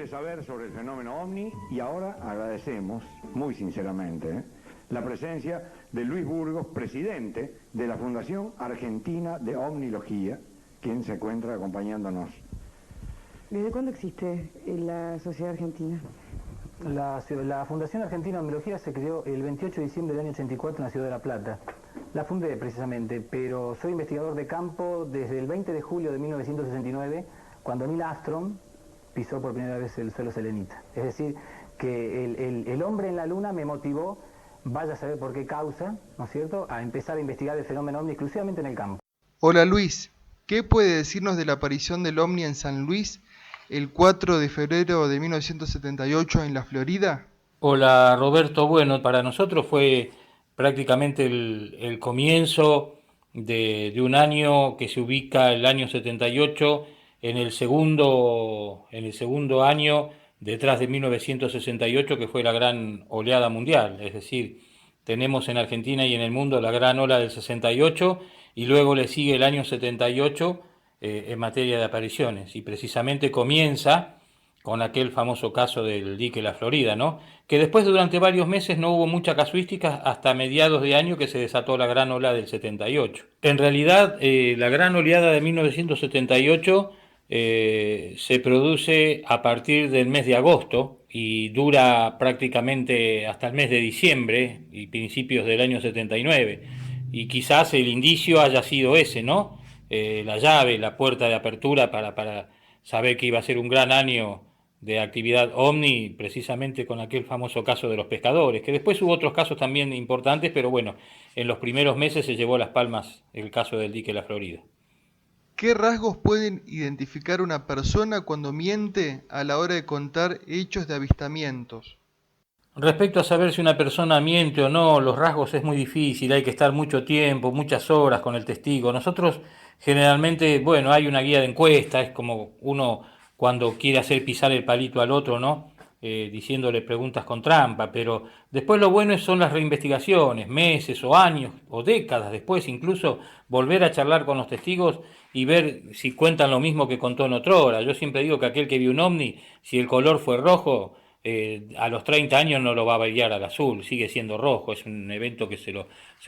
quiere saber sobre el fenómeno OVNI y ahora agradecemos, muy sinceramente, la presencia de Luis Burgos, presidente de la Fundación Argentina de Omnilogía, quien se encuentra acompañándonos. ¿Desde cuándo existe la Sociedad Argentina? La Fundación Argentina de Omnilogía se creó el 28 de diciembre del año 84 en la ciudad de La Plata. La fundé precisamente, pero soy investigador de campo desde el 20 de julio de 1969, cuando Neil Armstrong pisó por primera vez el suelo selenita. Es decir, que el hombre en la luna me motivó, vaya a saber por qué causa, ¿no es cierto?, a empezar a investigar el fenómeno OVNI exclusivamente en el campo. Hola Luis, ¿qué puede decirnos de la aparición del OVNI en San Luis el 4 de febrero de 1978 en la Florida? Hola Roberto, bueno, para nosotros fue prácticamente el comienzo de un año que se ubica el año 78 en el segundo año detrás de 1968, que fue la gran oleada mundial. Es decir, tenemos en Argentina y en el mundo la gran ola del 68 y luego le sigue el año 78 en materia de apariciones, y precisamente comienza con aquel famoso caso del dique La Florida, ¿no? Que después durante varios meses no hubo mucha casuística hasta mediados de año que se desató la gran ola del 78. En realidad, la gran oleada de 1978 se produce a partir del mes de agosto y dura prácticamente hasta el mes de diciembre y principios del año 79. Y quizás el indicio haya sido ese, ¿no? La llave, la puerta de apertura para saber que iba a ser un gran año de actividad OVNI, precisamente con aquel famoso caso de los pescadores, que después hubo otros casos también importantes, pero bueno, en los primeros meses se llevó las palmas el caso del dique La Florida. ¿Qué rasgos pueden identificar una persona cuando miente a la hora de contar hechos de avistamientos? Respecto a saber si una persona miente o no, los rasgos es muy difícil, hay que estar mucho tiempo, muchas horas con el testigo. Nosotros generalmente, bueno, hay una guía de encuesta, es como uno cuando quiere hacer pisar el palito al otro, ¿no? Diciéndole preguntas con trampa, pero después lo bueno son las reinvestigaciones, meses o años o décadas después, incluso volver a charlar con los testigos y ver si cuentan lo mismo que contó en otra hora. Yo siempre digo que aquel que vio un ovni, si el color fue rojo, a los 30 años no lo va a variar al azul, sigue siendo rojo, es un evento que se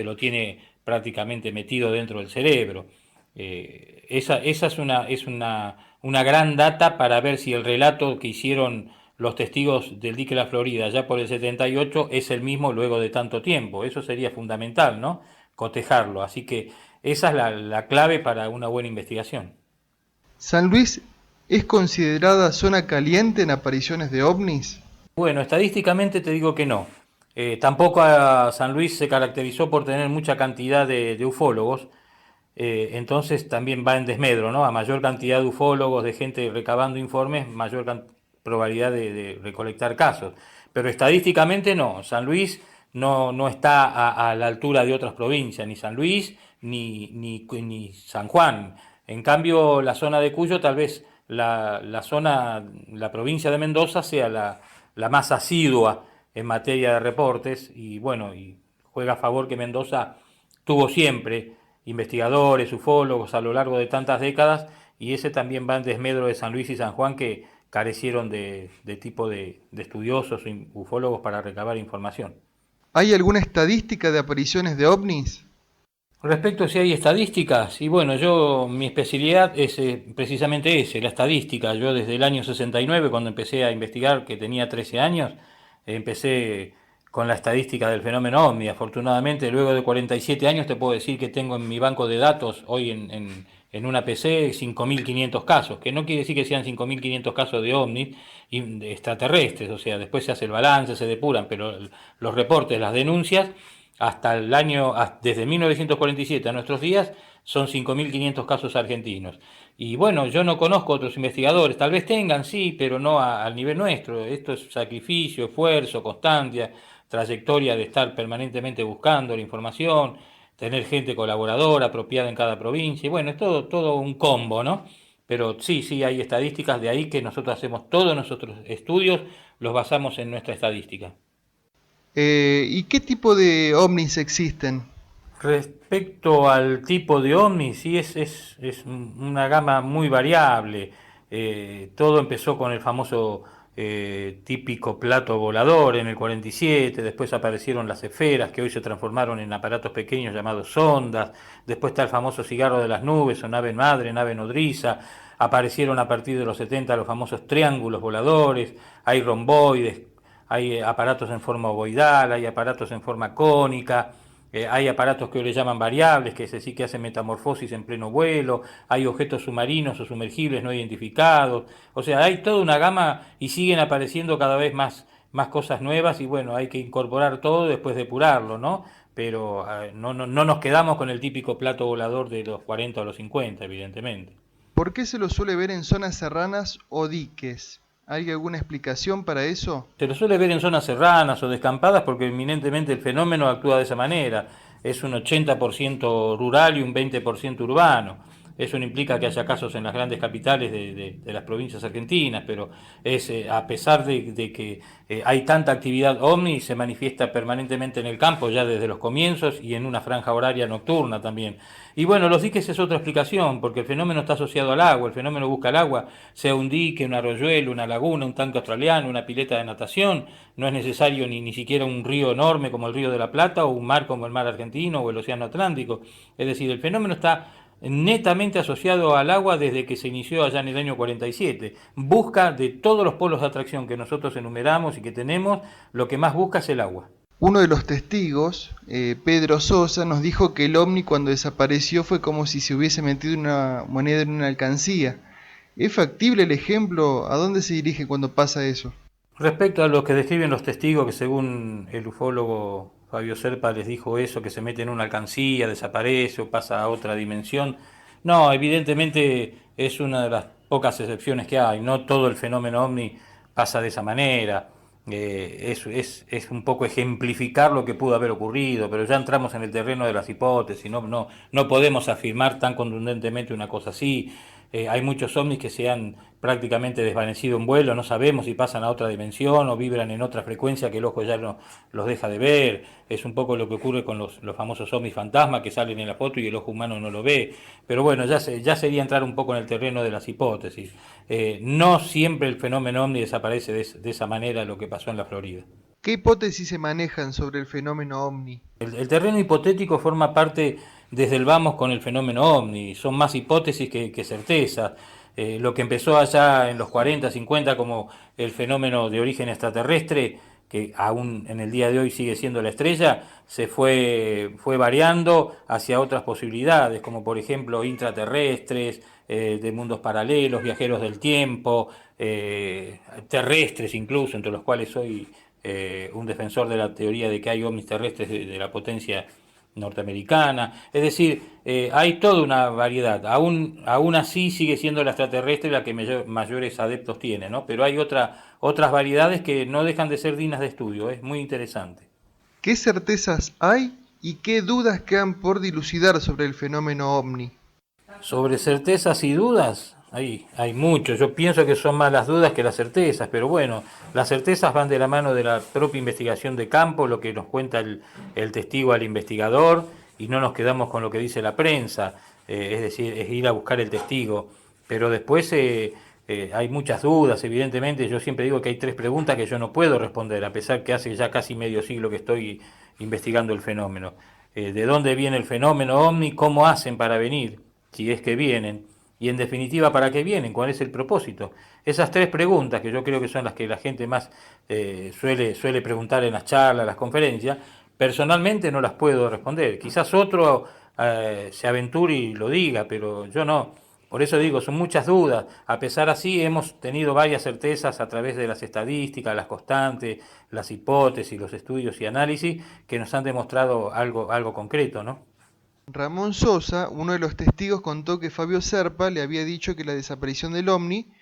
lo tiene prácticamente metido dentro del cerebro. Esa es una gran data para ver si el relato que hicieron los testigos del dique La Florida ya por el 78 es el mismo luego de tanto tiempo. Eso sería fundamental, ¿no? Cotejarlo. Así que esa es la clave para una buena investigación. ¿San Luis es considerada zona caliente en apariciones de ovnis? Bueno, estadísticamente te digo que no. Tampoco a San Luis se caracterizó por tener mucha cantidad de ufólogos. Entonces también va en desmedro, ¿no? A mayor cantidad de ufólogos, de gente recabando informes, mayor probabilidad de recolectar casos. Pero estadísticamente no, San Luis no está a la altura de otras provincias, ni San Luis ni San Juan. En cambio, la zona de Cuyo, tal vez la provincia de Mendoza sea la más asidua en materia de reportes, y bueno, y juega a favor que Mendoza tuvo siempre investigadores, ufólogos a lo largo de tantas décadas, y ese también va en desmedro de San Luis y San Juan, que carecieron de tipo de estudiosos o ufólogos para recabar información. ¿Hay alguna estadística de apariciones de ovnis? Respecto a si hay estadísticas, y bueno, mi especialidad es precisamente la estadística. Yo desde el año 69, cuando empecé a investigar, que tenía 13 años, empecé con la estadística del fenómeno OVNI. Afortunadamente, luego de 47 años te puedo decir que tengo en mi banco de datos, hoy en una PC, 5.500 casos, que no quiere decir que sean 5.500 casos de OVNI extraterrestres, o sea, después se hace el balance, se depuran, pero los reportes, las denuncias, hasta el año, desde 1947 a nuestros días, son 5.500 casos argentinos. Y bueno, yo no conozco otros investigadores, tal vez tengan, sí, pero no al nivel nuestro. Esto es sacrificio, esfuerzo, constancia, trayectoria de estar permanentemente buscando la información, tener gente colaboradora, apropiada en cada provincia, y bueno, es todo un combo, ¿no? Pero sí, hay estadísticas, de ahí que nosotros hacemos todos nuestros estudios, los basamos en nuestra estadística. ¿Y qué tipo de ovnis existen? Respecto al tipo de ovni, sí es una gama muy variable. Todo empezó con el famoso típico plato volador en el 47, después aparecieron las esferas que hoy se transformaron en aparatos pequeños llamados sondas, después está el famoso cigarro de las nubes o nave madre, nave nodriza, aparecieron a partir de los 70 los famosos triángulos voladores, hay romboides, hay aparatos en forma ovoidal, hay aparatos en forma cónica, hay aparatos que hoy le llaman variables, que es decir, que hacen metamorfosis en pleno vuelo, hay objetos submarinos o sumergibles no identificados, o sea, hay toda una gama y siguen apareciendo cada vez más cosas nuevas y bueno, hay que incorporar todo después depurarlo, ¿no? Pero no nos quedamos con el típico plato volador de los 40 o los 50, evidentemente. ¿Por qué se lo suele ver en zonas serranas o diques? ¿Hay alguna explicación para eso? Se lo suele ver en zonas serranas o descampadas porque eminentemente el fenómeno actúa de esa manera. Es un 80% rural y un 20% urbano. Eso no implica que haya casos en las grandes capitales de las provincias argentinas, pero es a pesar de que hay tanta actividad ovni, se manifiesta permanentemente en el campo ya desde los comienzos y en una franja horaria nocturna también. Y bueno, los diques es otra explicación, porque el fenómeno está asociado al agua, el fenómeno busca el agua, sea un dique, un arroyuelo, una laguna, un tanque australiano, una pileta de natación, no es necesario ni siquiera un río enorme como el Río de la Plata o un mar como el mar Argentino o el Océano Atlántico. Es decir, el fenómeno está netamente asociado al agua desde que se inició allá en el año 47. Busca de todos los polos de atracción que nosotros enumeramos y que tenemos, lo que más busca es el agua. Uno de los testigos, Pedro Sosa, nos dijo que el ovni cuando desapareció fue como si se hubiese metido una moneda en una alcancía. ¿Es factible el ejemplo? ¿A dónde se dirige cuando pasa eso? Respecto a lo que describen los testigos, que según el ufólogo Fabio Serpa les dijo eso, que se mete en una alcancía, desaparece o pasa a otra dimensión, no, evidentemente es una de las pocas excepciones que hay, no todo el fenómeno ovni pasa de esa manera. Es un poco ejemplificar lo que pudo haber ocurrido, pero ya entramos en el terreno de las hipótesis, no podemos afirmar tan contundentemente una cosa así. Hay muchos ovnis que se han prácticamente desvanecido en vuelo, no sabemos si pasan a otra dimensión o vibran en otra frecuencia que el ojo ya no los deja de ver. Es un poco lo que ocurre con los famosos ovnis fantasmas que salen en la foto y el ojo humano no lo ve. Pero bueno, ya sería entrar un poco en el terreno de las hipótesis. No siempre el fenómeno ovni desaparece de esa manera, lo que pasó en la Florida. ¿Qué hipótesis se manejan sobre el fenómeno ovni? El terreno hipotético forma parte desde el vamos con el fenómeno ovni, son más hipótesis que certezas. Lo que empezó allá en los 40, 50 como el fenómeno de origen extraterrestre, que aún en el día de hoy sigue siendo la estrella, se fue variando hacia otras posibilidades, como por ejemplo intraterrestres, de mundos paralelos, viajeros del tiempo, terrestres incluso, entre los cuales soy un defensor de la teoría de que hay ovnis terrestres de la potencia norteamericana. Es decir, hay toda una variedad. Aún así sigue siendo la extraterrestre la que mayores adeptos tiene, ¿no? Pero hay otras variedades que no dejan de ser dignas de estudio. Es muy interesante. ¿Qué certezas hay y qué dudas quedan por dilucidar sobre el fenómeno ovni? Sobre certezas y dudas, hay mucho. Yo pienso que son más las dudas que las certezas, pero bueno, las certezas van de la mano de la propia investigación de campo, lo que nos cuenta el testigo al investigador, y no nos quedamos con lo que dice la prensa, es decir, es ir a buscar el testigo. Pero después hay muchas dudas, evidentemente. Yo siempre digo que hay 3 preguntas que yo no puedo responder, a pesar que hace ya casi medio siglo que estoy investigando el fenómeno. ¿De dónde viene el fenómeno ovni? ¿Cómo hacen para venir? Si es que vienen, y en definitiva, ¿para qué vienen? ¿Cuál es el propósito? Esas 3 preguntas, que yo creo que son las que la gente más suele preguntar en las charlas, las conferencias, personalmente no las puedo responder. Quizás otro se aventure y lo diga, pero yo no. Por eso digo, son muchas dudas. A pesar así, hemos tenido varias certezas a través de las estadísticas, las constantes, las hipótesis, los estudios y análisis que nos han demostrado algo concreto, ¿no? Ramón Sosa, uno de los testigos, contó que Fabio Serpa le había dicho que la desaparición del ovni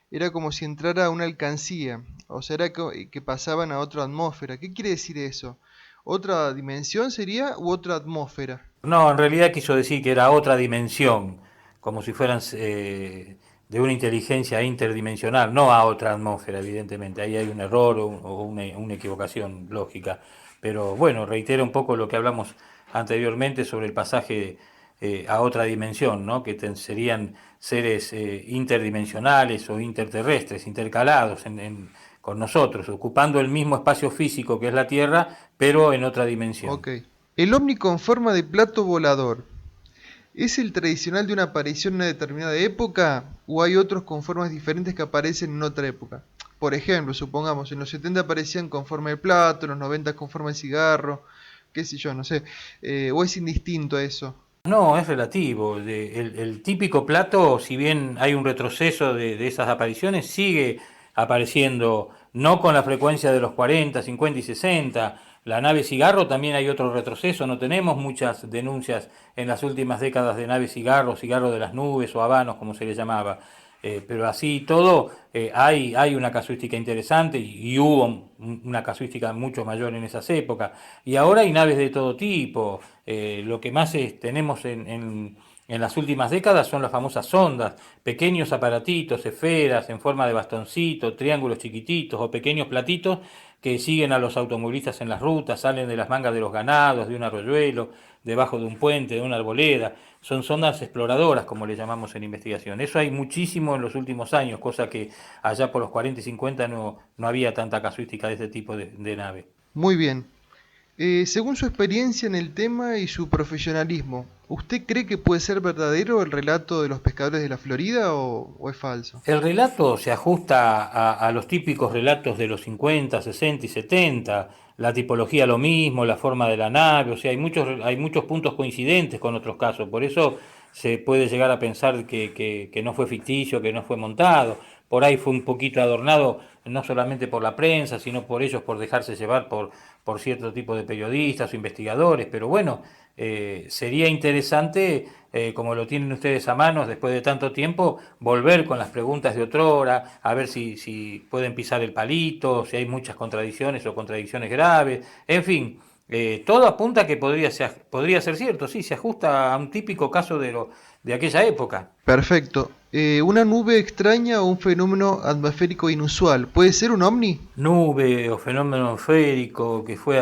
era como si entrara a una alcancía, o sea, era que pasaban a otra atmósfera. ¿Qué quiere decir eso? ¿Otra dimensión sería u otra atmósfera? No, en realidad quiso decir que era otra dimensión, como si fueran de una inteligencia interdimensional, no a otra atmósfera, evidentemente. Ahí hay un error o una equivocación lógica. Pero bueno, reitero un poco lo que hablamos anteriormente sobre el pasaje a otra dimensión, ¿no? Que serían seres interdimensionales o interterrestres, intercalados con nosotros, ocupando el mismo espacio físico que es la Tierra, pero en otra dimensión. Ok. El ovni con forma de plato volador, ¿es el tradicional de una aparición en una determinada época o hay otros con formas diferentes que aparecen en otra época? Por ejemplo, supongamos, en los 70 aparecían con forma de plato, en los 90 con forma de cigarro, qué sé yo, no sé. ¿O es indistinto a eso? No, es relativo. El típico plato, si bien hay un retroceso de esas apariciones, sigue apareciendo, no con la frecuencia de los 40, 50 y 60. La nave cigarro también hay otro retroceso, no tenemos muchas denuncias en las últimas décadas de nave cigarro, cigarro de las nubes o habanos, como se le llamaba. Pero así todo, hay una casuística interesante y hubo una casuística mucho mayor en esas épocas. Y ahora hay naves de todo tipo. Lo que más tenemos en las últimas décadas son las famosas sondas, pequeños aparatitos, esferas en forma de bastoncito, triángulos chiquititos o pequeños platitos que siguen a los automovilistas en las rutas, salen de las mangas de los ganados, de un arroyuelo, debajo de un puente, de una arboleda. Son sondas exploradoras, como le llamamos en investigación. Eso hay muchísimo en los últimos años, cosa que allá por los 40 y 50 no había tanta casuística de este tipo de nave. Muy bien. Según su experiencia en el tema y su profesionalismo, ¿usted cree que puede ser verdadero el relato de los pescadores de la Florida o es falso? El relato se ajusta a los típicos relatos de los 50, 60 y 70, la tipología lo mismo, la forma de la nave, o sea, hay muchos puntos coincidentes con otros casos, por eso se puede llegar a pensar que no fue ficticio, que no fue montado, por ahí fue un poquito adornado, no solamente por la prensa, sino por ellos, por dejarse llevar por cierto tipo de periodistas o investigadores, pero bueno, sería interesante, como lo tienen ustedes a mano después de tanto tiempo, volver con las preguntas de otrora, a ver si pueden pisar el palito, si hay muchas contradicciones o contradicciones graves, en fin, todo apunta a que podría ser cierto, sí, se ajusta a un típico caso de aquella época. Perfecto. ¿Una nube extraña o un fenómeno atmosférico inusual puede ser un ovni? Nube o fenómeno atmosférico que fue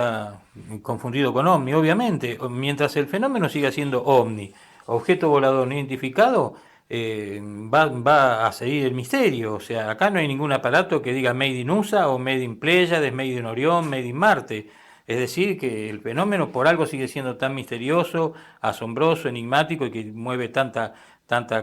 confundido con ovni, obviamente, mientras el fenómeno siga siendo ovni, objeto volador no identificado, va a seguir el misterio. O sea, acá no hay ningún aparato que diga Made in USA o Made in Pléyades, Made in Orión, Made in Marte. Es decir, que el fenómeno por algo sigue siendo tan misterioso, asombroso, enigmático y que mueve tanta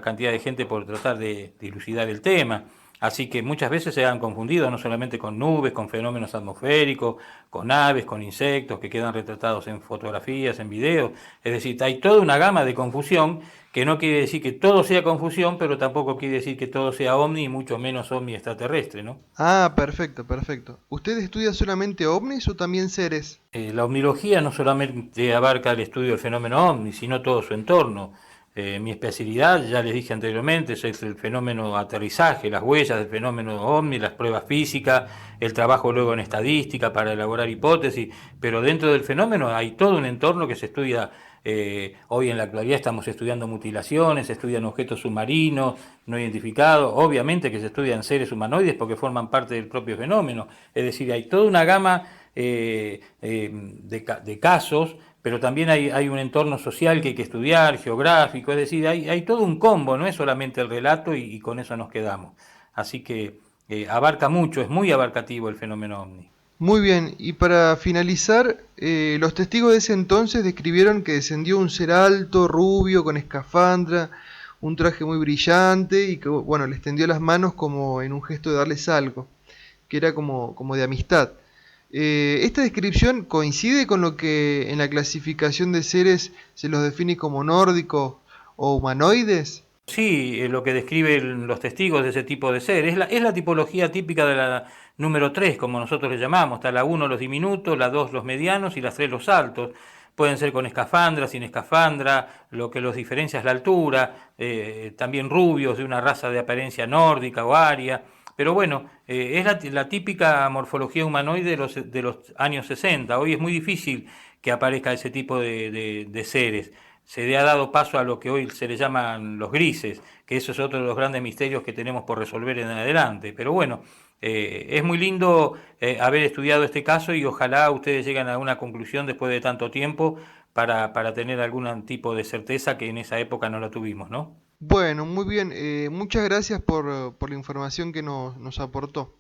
cantidad de gente por tratar de dilucidar el tema. Así que muchas veces se han confundido no solamente con nubes, con fenómenos atmosféricos, con aves, con insectos que quedan retratados en fotografías, en videos. Es decir, hay toda una gama de confusión que no quiere decir que todo sea confusión, pero tampoco quiere decir que todo sea ovni y mucho menos ovni extraterrestre, ¿no? Ah, perfecto, perfecto. ¿Usted estudia solamente ovnis o también seres? La ovnilogía no solamente abarca el estudio del fenómeno ovni, sino todo su entorno. Mi especialidad, ya les dije anteriormente, es el fenómeno aterrizaje, las huellas del fenómeno ovni, las pruebas físicas, el trabajo luego en estadística para elaborar hipótesis, pero dentro del fenómeno hay todo un entorno que se estudia. Hoy en la actualidad estamos estudiando mutilaciones, se estudian objetos submarinos no identificados, obviamente que se estudian seres humanoides porque forman parte del propio fenómeno, es decir, hay toda una gama de casos, pero también hay un entorno social que hay que estudiar, geográfico, es decir, hay todo un combo, no es solamente el relato y con eso nos quedamos. Así que abarca mucho, es muy abarcativo el fenómeno ovni. Muy bien, y para finalizar, los testigos de ese entonces describieron que descendió un ser alto, rubio, con escafandra, un traje muy brillante y que, bueno, les tendió las manos como en un gesto de darles algo, que era como de amistad. ¿Esta descripción coincide con lo que en la clasificación de seres se los define como nórdicos o humanoides? Sí, lo que describen los testigos de ese tipo de ser. Es la tipología típica de la número 3, como nosotros le llamamos. Está la 1 los diminutos, la 2 los medianos y la 3 los altos. Pueden ser con escafandra, sin escafandra, lo que los diferencia es la altura, también rubios de una raza de apariencia nórdica o aria. Pero bueno, es la típica morfología humanoide de los años 60. Hoy es muy difícil que aparezca ese tipo de seres. Se le ha dado paso a lo que hoy se le llaman los grises, que eso es otro de los grandes misterios que tenemos por resolver en adelante. Pero bueno, es muy lindo haber estudiado este caso y ojalá ustedes lleguen a una conclusión después de tanto tiempo para tener algún tipo de certeza que en esa época no la tuvimos, ¿no? Bueno, muy bien. Muchas gracias por la información que nos aportó.